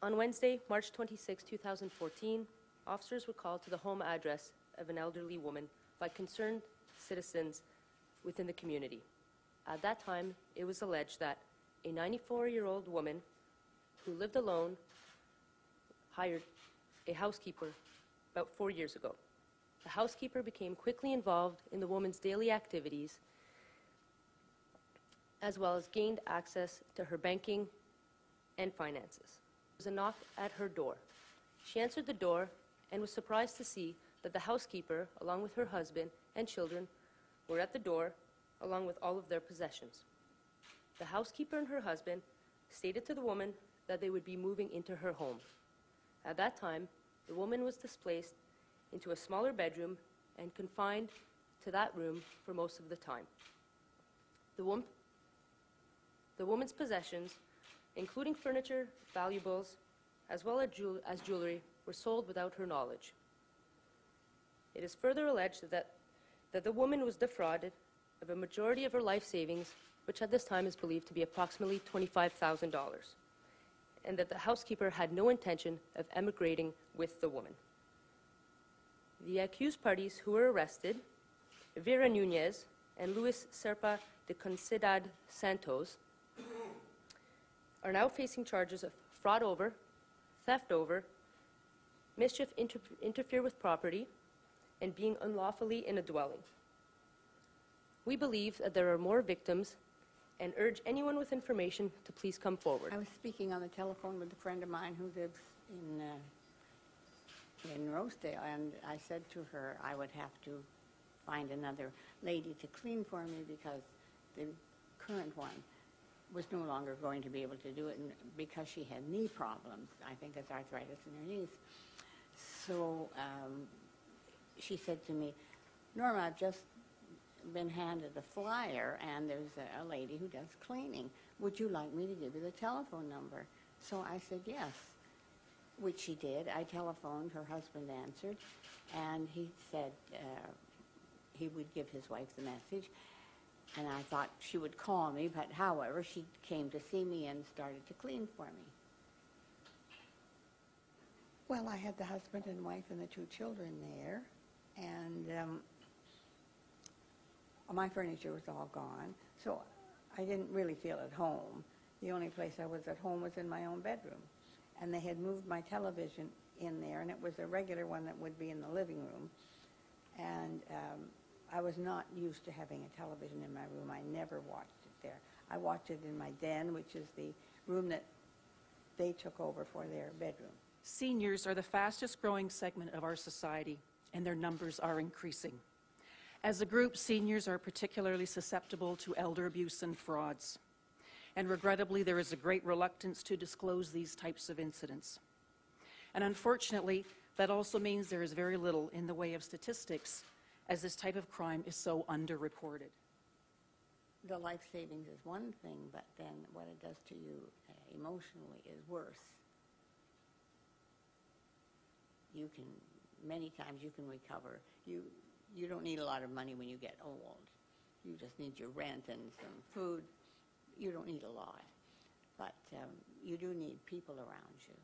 On Wednesday, March 26, 2014, officers were called to the home address of an elderly woman by concerned citizens within the community. At that time, it was alleged that a 94-year-old woman who lived alone hired a housekeeper about 4 years ago. The housekeeper became quickly involved in the woman's daily activities, as well as gained access to her banking and finances. There was a knock at her door. She answered the door and was surprised to see that the housekeeper, along with her husband and children, were at the door, along with all of their possessions. The housekeeper and her husband stated to the woman that they would be moving into her home. At that time, the woman was displaced into a smaller bedroom and confined to that room for most of the time. The woman's possessions, including furniture, valuables, as well as jewelry, were sold without her knowledge. It is further alleged that the woman was defrauded of a majority of her life savings, which at this time is believed to be approximately $25,000, and that the housekeeper had no intention of emigrating with the woman. The accused parties who were arrested, Vera Nunez and Luis Serpa de Concidad Santos, are now facing charges of fraud over, theft over, mischief interfere with property, and being unlawfully in a dwelling. We believe that there are more victims and urge anyone with information to please come forward. I was speaking on the telephone with a friend of mine who lives in Rosedale, and I said to her I would have to find another lady to clean for me because the current one was no longer going to be able to do it, and because she had knee problems. I think it's arthritis in her knees. So she said to me, Norma, I've just been handed a flyer, and there's a lady who does cleaning. Would you like me to give you the telephone number? So I said yes, which she did. I telephoned, her husband answered, and he said he would give his wife the message. And I thought she would call me, but however, she came to see me and started to clean for me. Well, I had the husband and wife and the 2 children there, and my furniture was all gone, so I didn't really feel at home. The only place I was at home was in my own bedroom. And they had moved my television in there, and it was a regular one that would be in the living room. And I was not used to having a television in my room. I never watched it there. I watched it in my den, which is the room that they took over for their bedroom. Seniors are the fastest growing segment of our society, and their numbers are increasing. As a group, seniors are particularly susceptible to elder abuse and frauds. And regrettably, there is a great reluctance to disclose these types of incidents. And unfortunately, that also means there is very little in the way of statistics, as this type of crime is so underreported. The life savings is one thing, but then what it does to you emotionally is worse. Many times you can recover. You don't need a lot of money when you get old. You just need your rent and some food. You don't need a lot, but you do need people around you.